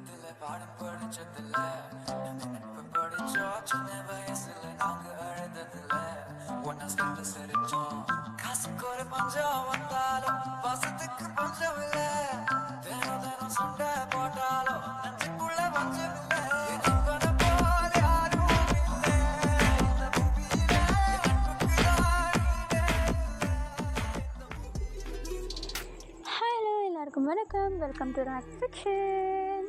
பக்கத்துல பாடம் படிச்சதில்ல நட்பு படிச்சோம் சின்ன வயசுல நாங்க அழுததில்ல ஒன்னா சேர்ந்து சிரிச்சோம் காசுக்கு ஒரு பஞ்சம் வந்தாலும் பாசத்துக்கு பஞ்சம் இல்ல தினம் தினம் சண்டை போட்டாலும் நெஞ்சுக்குள்ள பஞ்சம் இல்ல நண்பனை போல யாரும் இல்ல இந்த பூமியில நட்புக்கு யாருமே ஹலோ எல்லாருக்கும் வணக்கம். Welcome to rock fiction.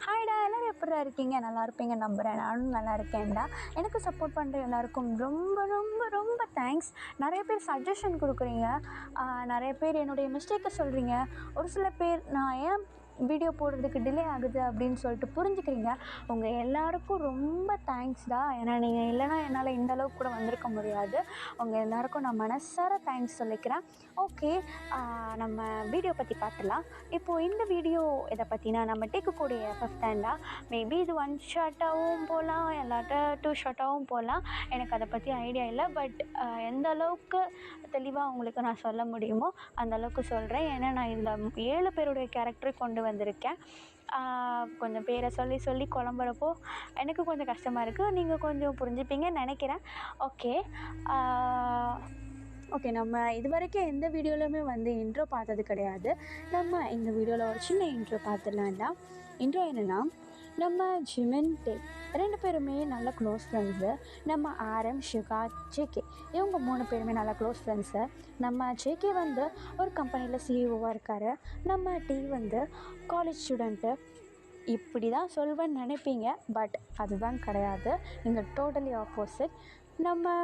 ஹாய்டா, எல்லோரும் எப்படா இருக்கீங்க? நல்லா இருப்பீங்க நம்புகிறேன். நானும் நல்லா இருக்கேன்டா. எனக்கு சப்போர்ட் பண்ணுற எல்லாருக்கும் ரொம்ப ரொம்ப ரொம்ப தேங்க்ஸ். நிறைய பேர் சஜஷன் கொடுக்குறீங்க, நிறைய பேர் என்னுடைய மிஸ்டேக்கை சொல்கிறீங்க. ஒரு சில பேர் நான் ஏன் வீடியோ போடுறதுக்கு டிலே ஆகுது அப்படின்னு சொல்லிட்டு புரிஞ்சுக்கிறீங்க. உங்கள் எல்லாருக்கும் ரொம்ப தேங்க்ஸ்டா. ஏன்னா நீங்கள் இல்லைனா என்னால் இந்த அளவுக்கு கூட வந்திருக்க முடியாது. உங்கள் எல்லாருக்கும் நான் மனசார தேங்க்ஸ் சொல்லிக்கிறேன். ஓகே, நம்ம வீடியோ பற்றி பார்த்துலாம். இப்போது இந்த வீடியோ இதை பற்றினா நம்ம டேக்கக்கூடிய ஃபஸ்ட் ஹேண்டா மேபி இது 1 ஷார்ட்டாகவும் போகலாம், இல்லாட்ட 2 ஷார்ட்டாகவும் போகலாம். எனக்கு அதை பற்றி ஐடியா இல்லை. பட் எந்த அளவுக்கு தெளிவாக உங்களுக்கு நான் சொல்ல முடியுமோ அந்த அளவுக்கு சொல்கிறேன். ஏன்னா நான் இந்த 7 பேருடைய கேரக்டரை கொண்டு வந்திருக்கேன். கொஞ்சம் பேரை சொல்லி சொல்லி குழம்புறப்போ எனக்கு கொஞ்சம் கஷ்டமாக இருக்குது. நீங்கள் கொஞ்சம் புரிஞ்சுப்பீங்கன்னு நினைக்கிறேன். ஓகே, நம்ம இது வரைக்கும் எந்த வீடியோலையுமே வந்து இன்ட்ரோ பார்த்தது கிடையாது. நம்ம இந்த வீடியோவில் ஒரு சின்ன இன்ட்ரோ பார்த்துடலாம்டா. இன்ட்ரோ என்னென்னா, நம்ம ஜிமின் டே 2 பேருமே நல்ல க்ளோஸ் ஃப்ரெண்ட்ஸு. நம்ம ஆரம், ஷிகா, ஜேகே இவங்க 3 பேருமே நல்ல க்ளோஸ் ஃப்ரெண்ட்ஸு. நம்ம ஜேகே வந்து ஒரு கம்பெனியில் சிஇஓவாக இருக்கார். நம்ம டி வந்து காலேஜ் ஸ்டூடெண்ட்டு. இப்படி தான் சொல்வேன்னு நினைப்பீங்க, பட் அதுதான் கிடையாது. இங்கே டோட்டலி ஆப்போசிட். நம்ம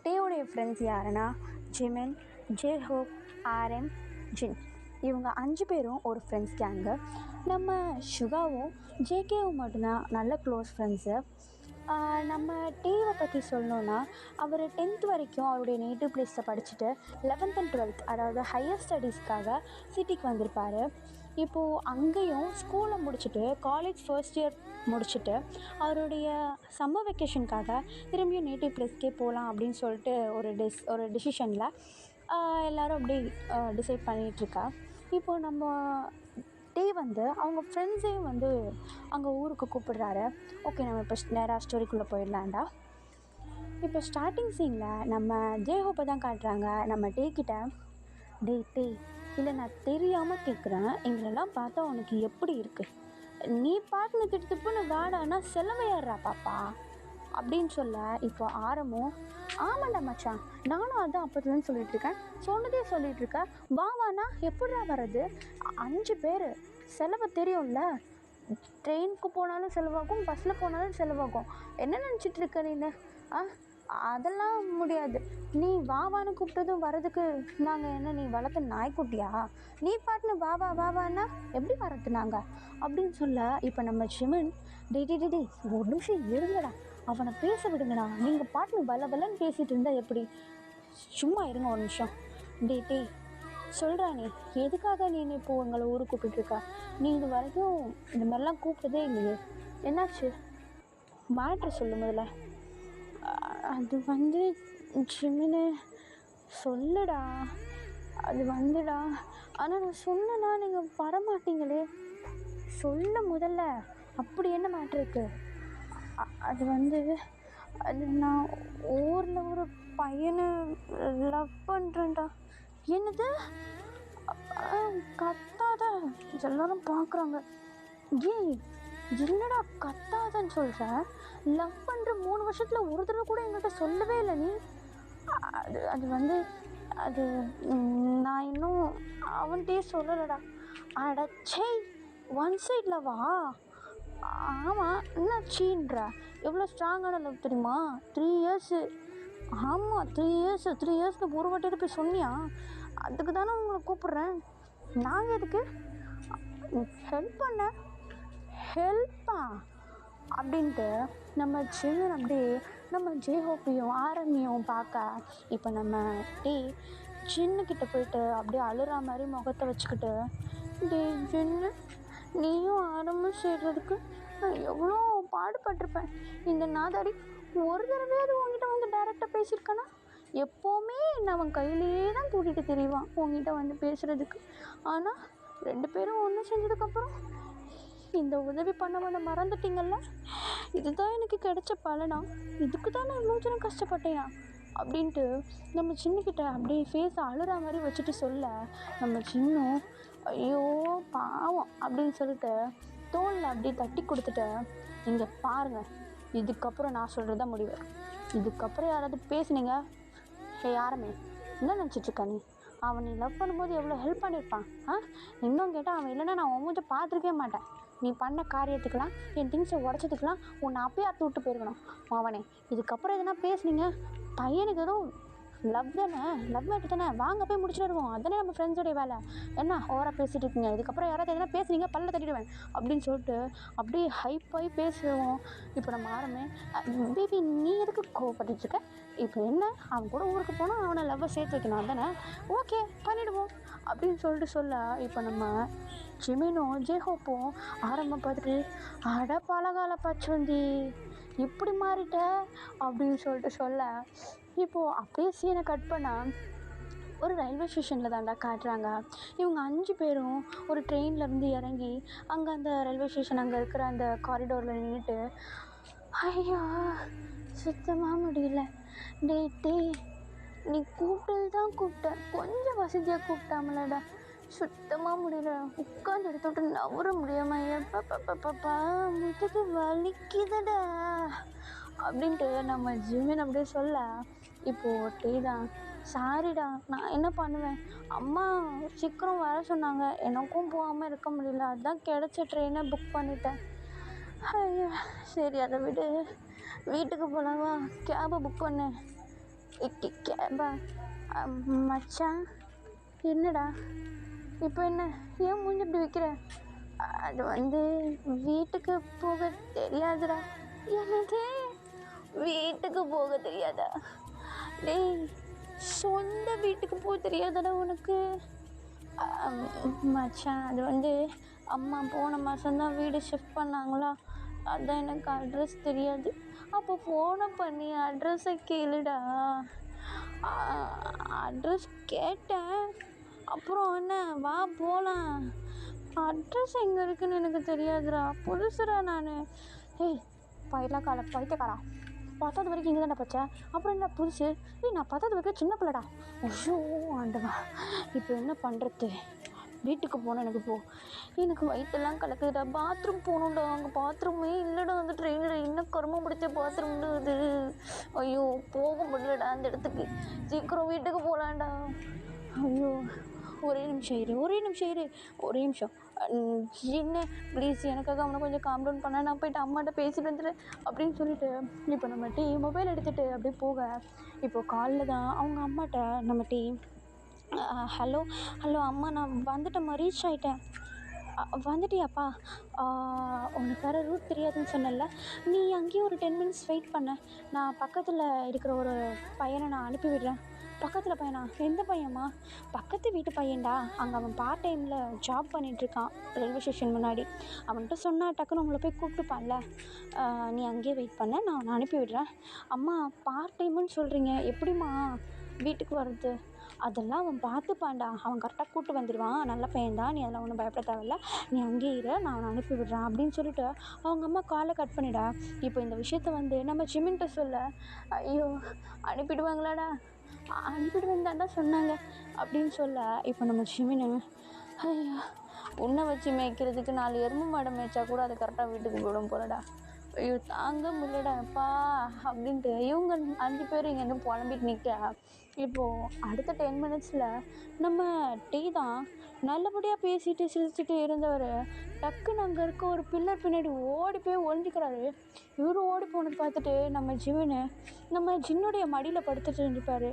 டேவுடைய ஃப்ரெண்ட்ஸ் யாருன்னா ஜிமின், ஜேஹோப், ஆரம், ஜின். இவங்க 5 பேரும் ஒரு ஃப்ரெண்ட்ஸ் கேங்கு. நம்ம ஷுகாவும் ஜேகேவும் மட்டும்தான் நல்ல க்ளோஸ் ஃப்ரெண்ட்ஸு. நம்ம டேவை பற்றி சொல்லணுன்னா, அவர் 10th வரைக்கும் அவருடைய நேட்டிவ் பிளேஸில் படிச்சுட்டு 11th and 12th அதாவது ஹையர் ஸ்டடீஸ்க்காக சிட்டிக்கு வந்திருப்பார். இப்போது அங்கேயும் ஸ்கூலை முடிச்சுட்டு காலேஜ் ஃபர்ஸ்ட் இயர் முடிச்சுட்டு அவருடைய சம்மர் வெக்கேஷனுக்காக திரும்பியும் நேட்டிவ் பிளேஸ்க்கே போகலாம் அப்படின்னு சொல்லிட்டு ஒரு டிசிஷனில் எல்லோரும் அப்படி டிசைட் பண்ணிகிட்ருக்கா. இப்போது நம்ம டே வந்து அவங்க ஃப்ரெண்ட்ஸையும் வந்து அங்கே ஊருக்கு கூப்பிடுறாரு. ஓகே, நம்ம இப்போ நேராக ஸ்டோரிக்குள்ளே போயிடலான்டா. இப்போ ஸ்டார்டிங் சீனில் நம்ம ஜேஹோப்பை தான் காட்டுறாங்க. நம்ம டே கிட்ட, டே இல்லை நான் தெரியாமல் கேட்குறேன், எங்களெல்லாம் பார்த்தா உனக்கு எப்படி இருக்குது? நீ பாட்டுன்னு திட்டுப்புன்னு வாடானா செலவையாடுறா பாப்பா அப்படின்னு சொல்ல, இப்போ ஆரமும் ஆமாண்டா மச்சான், நானும் அதான் அப்போதுலேருந்து சொல்லிகிட்ருக்கேன், சொன்னதே சொல்லிகிட்ருக்கேன், வானா எப்படிடா வர்றது? 5 பேர் செலவு தெரியும்ல, ட்ரெயினுக்கு போனாலும் செலவாகும், பஸ்ஸில் போனாலும் செலவாகும். என்ன நினச்சிட்ருக்க நீ? அதெல்லாம் முடியாது. நீ வான்னு கூப்பிட்டதும் வரதுக்கு நாங்கள் என்ன நீ வளர்த்த நாய்க்குட்டியா? நீ பாட்டுன்னு வாவான்னா எப்படி வளர்த்து நாங்கள் அப்படின்னு சொல்ல, இப்போ நம்ம ஜிமின் டே ஒரு நிமிஷம் இருங்கடா, அவனை பேச விடுங்கடா, நீங்கள் பாட்டுன்னு பலன்னு பேசிகிட்டு இருந்தால் எப்படி? சும்மா இருங்க ஒரு நிமிஷம். டே சொல்கிறா, நீ எதுக்காக நீ இப்போது எங்களை ஊருக்கு கூப்பிட்டுருக்க? நீ இது வரைக்கும் இந்த மாதிரிலாம் கூப்பிட்டதே இல்லையே, என்னாச்சு? மேட்ரு சொல்லு முதல்ல. அது வந்து ஜிமினு சொல்லுடா, அது வந்துடா, ஆனால் நான் சொன்னேன்னா நீங்கள் வரமாட்டீங்களே, சொல்ல முதல்ல. அப்படி என்ன மேட்ரு இருக்குது? அது வந்து நான் ஊரில் ஒரு பையனை லவ் பண்ணுறேன்டா. என்னது? கத்தாத, எல்லோரும் பார்க்குறாங்க. ஏய் என்னடா கத்தாதன்னு சொல்கிற? லவ் பண்ணுற 3 வருஷத்தில் ஒரு தடவை கூட எங்கள்கிட்ட சொல்லவே இல்லை நீ. அது வந்து அது நான் இன்னும் அவன்கிட்டயே சொல்லலடா. அடச்சே, 1 side லவ்வா? ஆமாம், என்ன சீன்ற? எவ்வளோ ஸ்ட்ராங்கான லவ் தெரியுமா? 3 years. ஆமாம், 3 இயர்ஸில் ஒரு வாட்டியில் போய் சொன்னியா? அதுக்கு தானே உங்களை கூப்பிட்றேன். நாங்கள் எதுக்கு ஹெல்ப்பா அப்படின்ட்டு நம்ம ஜிமின் அப்படியே நம்ம ஜேஹோப்பையும் ஆரம்பியும் பார்க்க, இப்போ நம்ம ஜின்னுக்கிட்ட போயிட்டு அப்படியே அழுற மாதிரி முகத்தை வச்சுக்கிட்டு, ஜின்னு நீயும் ஆரம்பம் செய்கிறதுக்கு நான் எவ்வளோ பாடுபட்டிருப்பேன். இந்த நாதாரி ஒரு தடவையாவது உங்ககிட்ட வந்து டைரெக்டாக பேசியிருக்கானா? எப்போவுமே நான் அவன் கையிலேயே தான் தூக்கிட்டு தெரியவான் உங்ககிட்ட வந்து பேசுகிறதுக்கு. ஆனால் 2 பேரும் ஒன்று செஞ்சதுக்கப்புறம் இந்த உதவி பண்ண வந்து மறந்துட்டீங்கல்ல, இதுதான் எனக்கு கிடைச்ச பலனா, இதுக்கு தான் நான் இவ்வளோ தூரம் கஷ்டப்பட்டேனா அப்படின்ட்டு நம்ம சின்னக்கிட்ட அப்படியே ஃபேஸ் அழுற மாதிரி வச்சுட்டு சொல்ல, நம்ம சின்னும் ஐயோ பாவம் அப்படின்னு சொல்லிட்டு தோளில் அப்படியே தட்டி கொடுத்துட்டு, இங்கே பாருங்கள், இதுக்கப்புறம் நான் சொல்கிறது தான் முடிவு. இதுக்கப்புறம் யாராவது பேசுனீங்க, யாருமே என்ன நினச்சிட்ருக்கா நீ? அவன் நீ லவ் பண்ணும்போது எவ்வளோ ஹெல்ப் பண்ணியிருப்பான். இன்னும் கேட்டால் அவன் இல்லைன்னா நான் உன் மூஞ்ச பார்த்துருக்கவே மாட்டேன். நீ பண்ண காரியத்துக்கெலாம், என் திங்ஸை உடச்சதுக்கெலாம் உன்னை அப்பயே அறுத்து விட்டு போயிருக்கணும் அவனே. இதுக்கப்புறம் எதுனா பேசுனீங்க, பையனுக்கு எதுவும் லவ் தானே, லவ் மேட்டு தானே, வாங்க போய் முடிச்சுட்டு வருவோம், அதுதானே நம்ம ஃப்ரெண்ட்ஸோடைய வேலை. என்ன ஓவராக பேசிகிட்டு இருக்கீங்க, இதுக்கப்புறம் யாராவது எதனா பேசுனீங்க பல்ல தட்டிடுவேன் அப்படின்னு சொல்லிட்டு அப்படியே ஹைப்பாகி பேசுவோம். இப்போ நம்ம ஆரம்பி, பேபி நீ எதுக்கு கோவப்பட்டுருக்க? இப்போ என்ன, அவன் கூட ஊருக்கு போனால் அவனை லவ்வை சேர்த்து வைக்கணும் தானே, ஓகே பண்ணிவிடுவோம் அப்படின்னு சொல்லிட்டு சொல்ல, இப்போ நம்ம ஜிமினும் ஜேஹோப்பும் ஆரம்பம் பார்த்துட்டு, அட பழகால பச்சோந்தி இப்படி மாறிட்ட அப்படின்னு சொல்லிட்டு சொல்ல, இப்போது அப்படியே சீனை கட் பண்ணால் ஒரு ரயில்வே ஸ்டேஷனில் தாண்டா காட்டுறாங்க. இவங்க 5 பேரும் ஒரு ட்ரெயின்லேருந்து இறங்கி அங்கே அந்த ரயில்வே ஸ்டேஷன் அங்கே இருக்கிற அந்த காரிடோரில் நின்றுட்டு, ஐயா சுத்தமாக முடியல, டே நீ கூப்பிட்டது தான் கூப்பிட்டேன், கொஞ்சம் வசதியாக கூப்பிட்டாமலடா, சுத்தமாக முடியல, உட்காந்து எடுத்து விட்டு நவர முடியாமல் எப்பப்பப்பப்பா முதுகு வலிக்குதடா அப்படின்ட்டு நம்ம ஜிமின் அப்படியே சொல்ல, இப்போது டீ தான் சாரிடா நான் என்ன பண்ணுவேன், அம்மா சீக்கிரம் வர சொன்னாங்க, எனக்கும் போகாமல் இருக்க முடியல, அதுதான் கிடச்ச ட்ரெயினை புக் பண்ணிட்டேன். ஐயோ சரி அதை விடு, வீட்டுக்கு போகலாவா, கேபை புக் பண்ணு. கேபா? மச்சான் என்னடா இப்போ என்ன, ஏன் மூஞ்சி இப்படி வைக்கிற? அது வீட்டுக்கு போக தெரியாதுடா. எனக்கு வீட்டுக்கு போக தெரியாதா? டேய் சொந்த வீட்டுக்கு போக தெரியாதடா உனக்கு? மச்சான் அது அம்மா போன மாதம்தான் வீடு ஷிஃப்ட் பண்ணாங்களா, அதான் எனக்கு அட்ரஸ் தெரியாது. அப்போ ஃபோனை பண்ணி அட்ரஸை கேளுடா. அட்ரஸ் கேட்டேன், அப்புறம் என்ன வா போகலாம், அட்ரஸ் எங்கே இருக்குதுன்னு எனக்கு தெரியாதுடா, புதுசுடா நான். ஏய் பைத்தியக்காரா, 10வது வரைக்கும் இங்கே தானே படித்தேன், அப்புறம் என்ன புதுசு? நான் 10வது வரைக்கும் சின்ன பிள்ளைடா. ஐயோ ஆண்டவா, இப்போ என்ன பண்ணுறது? வீட்டுக்கு போனேன், எனக்கு வயிற்றெல்லாம் கலக்குதுடா, பாத்ரூம் போகணும்டா, அங்கே பாத்ரூமே இல்லைடா, அந்த ட்ரெயினில் என்ன கருமம் பிடிச்ச பாத்ரூம்னு அது. ஐயோ போக முடியலடா அந்த இடத்துக்கு, சீக்கிரம் வீட்டுக்கு போகலான்டா. ஐயோ ஒரே நிமிஷம் இரு, என்ன ப்ளீஸ் எனக்காக அவனை கொஞ்சம் காம் டவுன் பண்ண, நான் போய்ட்டு அம்மாட்ட பேசிட்டு வந்துடுறேன் அப்படின்னு சொல்லிட்டு இப்போ நம்ம டீ மொபைல் எடுத்துகிட்டு அப்படியே போக, இப்போ காலில் தான் அவங்க அம்மாட்ட நம்ம டீ, ஹலோ அம்மா நான் வந்துட்டேம்மா, ரீச் ஆகிட்டேன். வந்துட்டியாப்பா? உனக்கு வேறு ரூட் தெரியாதுன்னு சொன்னல, நீ அங்கேயே ஒரு 10 மினிட்ஸ் வெயிட் பண்ண, நான் பக்கத்தில் இருக்கிற ஒரு பையனை நான் அனுப்பி விடுறேன். பக்கத்தில் பையனா? எந்த பையன்மா? பக்கத்து வீட்டு பையன்டா, அங்கே அவன் பார்ட் டைமில் ஜாப் பண்ணிகிட்ருக்கான் ரயில்வே ஸ்டேஷன் முன்னாடி, அவன்கிட்ட சொன்னால் டக்குன்னு உங்களை போய் கூப்பிட்டுப்பான்ல, நீ அங்கேயே வெயிட் பண்ண, நான் அவனை அனுப்பி விடுறேன். அம்மா பார்ட் டைமுன்னு சொல்கிறீங்க, எப்படிம்மா வீட்டுக்கு வர்றது? அதெல்லாம் அவன் பார்த்துப்பான்டா, அவன் கரெக்டாக கூப்பிட்டு வந்துடுவான், நல்ல பையன்தான், நீ அதெல்லாம் ஒன்றும் பயப்பட தேவையில்ல, நீ அங்கேயே இரு, நான் அவனை அனுப்பி விடுறேன் அப்படின்னு சொல்லிட்டு அவங்க அம்மா காலை கட் பண்ணிடா. இப்போ இந்த விஷயத்த நம்ம ஜிமின்கிட்ட சொல்ல, ஐயோ அனுப்பிடுவாங்களாடா, அனுப்பிடுவேன் தான்டா சொன்னாங்க அப்படின்னு சொல்ல, இப்போ நம்ம ஜிமின், ஐயோ உன்னை வச்சு மேய்க்கிறதுக்கு 4 எருமை மாடை மேய்ச்சா கூட அது கரெக்டாக வீட்டுக்கு போயிடும் போலடா, ஐயோ தாங்க முடியலடாப்பா அப்படின்ட்டு இவங்க 5 பேர் இங்கேருந்து புலம்பிட்டு நிற்க, இப்போது அடுத்த 10 மினிட்ஸில் நம்ம டீ தான் நல்லபடியாக பேசிட்டு சிரிச்சுட்டு இருந்தவர் டக்குன்னு அங்கே இருக்க ஒரு பில்லர் பின்னாடி ஓடி போய் ஒழிஞ்சிக்கிறாரு. இவரு ஓடி போனது பார்த்துட்டு நம்ம ஜின்னுடைய மடியில் படுத்துட்டு இருந்துப்பார்.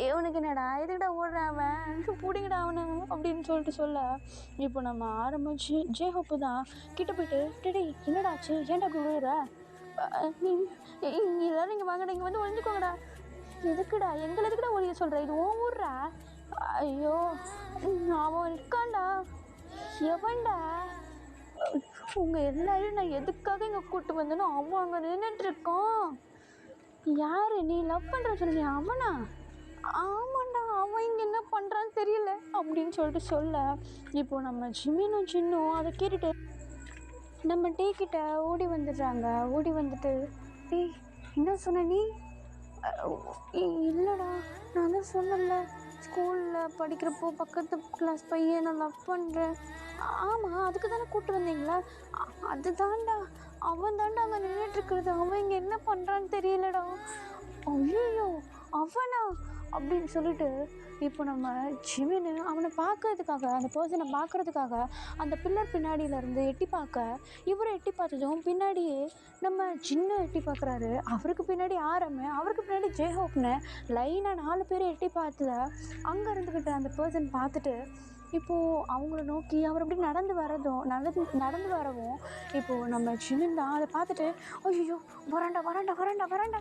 இவனுக்கு என்னடா எதுக்கிட்ட ஓடுறான் அவன், பிடிங்கடா அவனை அப்படின்னு சொல்லிட்டு சொல்ல, இப்போ நம்ம ஆரம்பிச்சு ஜேஹோப்பு தான் கிட்ட போயிட்டு, டேடி என்னடாச்சு, ஏன்டா அப்படி விழுற, நீ எல்லோரும் இங்கே வாங்கடா, இங்கே வந்து ஒழிஞ்சிக்கோங்கடா. எதுக்குடா எங்களை எதுக்குடா ஒழிய சொல்கிற, இது ஓ ஊர்றா. ஐயோ அவன் இருக்கான்டா, எவன்டா, உங்கள் எல்லாரையும் நான் எதுக்காக இங்கே கூப்பிட்டு வந்தேனோ அவன் அங்கே நின்றுட்டுருக்கான். யார் நீ லவ் பண்ணுற சொன்னீங்க, அவனா? ஆமாண்டா, அவன் இங்கே என்ன பண்ணுறான்னு தெரியல அப்படின்னு சொல்லிட்டு சொல்ல, இப்போது நம்ம ஜிமினும் சின்னும் அதை கேட்டுட்டு, நம்ம டீ கிட்ட ஓடி வந்துடுறாங்க. ஓடி வந்துட்டு, டேய் என்ன சொன்ன நீ? இல்லைடா, நான் தான் சொன்னேன்ல, ஸ்கூலில் படிக்கிறப்போ பக்கத்து கிளாஸ் பையன் நான் லவ் பண்ணுறேன். ஆமாம், அதுக்கு தானே கூப்பிட்டு வந்தீங்களா? அது தாண்டா, அவன் தாண்டா அங்கே நின்றுட்டுருக்குறது. அவன் இங்கே என்ன பண்ணுறான்னு தெரியலடா. ஐயோ, அவனா? அப்படின்னு சொல்லிட்டு இப்போ நம்ம ஜிமின் அவனை பார்க்கறதுக்காக, அந்த பர்சனை பார்க்கறதுக்காக அந்த பில்லர் பின்னாடியிலேருந்து எட்டி பார்க்க, இவரை எட்டி பார்த்ததும் பின்னாடியே நம்ம ஜின்னு எட்டி பார்க்குறாரு. அவருக்கு பின்னாடி ஆரம்பு, அவருக்கு பின்னாடி ஜேஹோப்னு லைனாக 4 பேர் எட்டி பார்த்துல அங்கே இருந்துக்கிட்ட அந்த பர்சன் பார்த்துட்டு இப்போது அவங்கள நோக்கி அவர் அப்படி நடந்து வரவும் இப்போது நம்ம ஜிமின் தான் அதை பார்த்துட்டு, ஐயோ வராண்டா வராண்டா வராண்டா வராண்டா,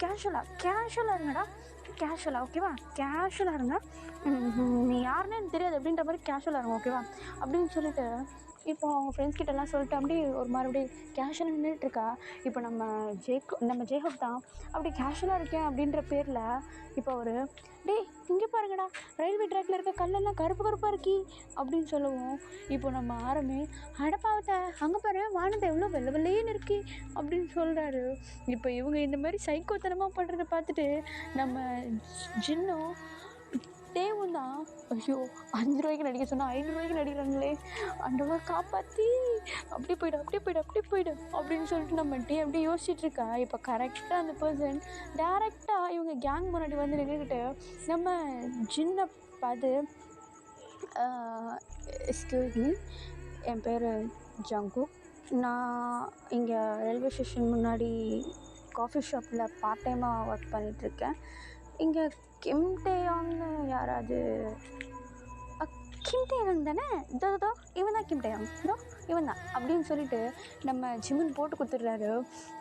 கேஷுவலாக இருங்கடா, கேஷுவலாக ஓகேவா, கேஷுவலாக இருங்க, நீ யாருன்னு எனக்கு தெரியாது அப்படின்ற மாதிரி கேஷுவலாக இருங்க ஓகேவா அப்படின்னு சொல்லிட்டு இப்போது அவங்க ஃப்ரெண்ட்ஸ் கிட்டலாம் சொல்லிட்டு அப்படியே ஒரு மறுபடியும் கேஷுவலாக நின்றுட்டுருக்கா. இப்போ நம்ம ஜேஹப் தான் அப்படி கேஷுவலாக இருக்கேன் அப்படின்ற பேரில் இப்போ அவர், டேய் இங்கே பாருங்கடா, ரயில்வே ட்ராக்கில் இருக்க கல்லெல்லாம் கருப்பு கருப்பாக இருக்கி அப்படின்னு சொல்லவும் இப்போ நம்ம ஆரம்பி, அடப்பாவத்தை அங்கே பாரு, வானத்தை எவ்வளோ வெள்ளை வெள்ளையேன்னு இருக்கி அப்படின்னு சொல்கிறாரு. இப்போ இவங்க இந்த மாதிரி சைக்கோத்தனமாக பண்ணுறதை பார்த்துட்டு நம்ம ஜின்னும் தேவும் தான், ஐயோ 5 ரூபாய்க்கு நடிக்க சொன்னால் 5 ரூபாய்க்கு நடிக்கிறாங்களே, அண்டவா காப்பாற்றி அப்படி போய்டு அப்படின்னு சொல்லிட்டு நம்ம டே அப்படியே யோசிச்சுட்டு இருக்கா. இப்போ கரெக்டாக அந்த பர்சன் டேரெக்டாக இவங்க கேங் முன்னாடி வந்து நின்றுக்கிட்டு நம்ம ஜின்னை பார்த்து, எக்ஸ்கியூஸ் மீ, என் பேர் ஜங்குக், நான் இங்கே ரயில்வே ஸ்டேஷன் முன்னாடி காஃபி ஷாப்பில் பார்ட் டைமாக ஒர்க் பண்ணிகிட்ருக்கேன். இங்கே கிம் டேயாங்னு யாராவது, கிம் டேயாங் தானே, இதோ இவன் தான் கிம் டேயாங், இதோ இவன் தான் அப்படின்னு சொல்லிட்டு நம்ம ஜிமின் போட்டு கொடுத்துட்றாரு.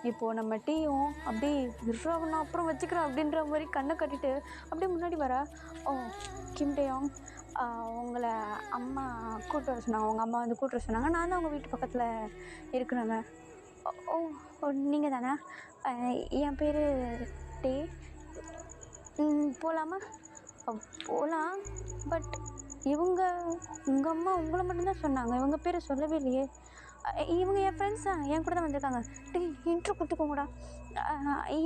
இப்போது நம்ம டீயும் அப்படியே விட்றாவனா அப்புறம் வச்சுக்கிறேன் அப்படின்ற மாதிரி கண்ணை கட்டிட்டு அப்படியே முன்னாடி வர, ஓ கிம் டேயாங், உங்களை அம்மா கூப்பிட்டு வர சொன்னாங்க, உங்கள் அம்மா வந்து கூப்பிட்டு வர சொன்னாங்க, நான் தான் உங்கள் வீட்டு பக்கத்தில் இருக்கிறேங்க. ஓ நீங்கள் தானே, என் பேர் டே, போகலாமா? போகலாம், பட் உங்கள் அம்மா உங்களை மட்டும்தான் சொன்னாங்க, இவங்க பேரை சொல்லவே இல்லையே. இவங்க என் ஃப்ரெண்ட்ஸ் தான், என் கூட தான் வந்திருக்காங்க. டே இன்ட்ரோ கொடுத்துக்கோங்கடா.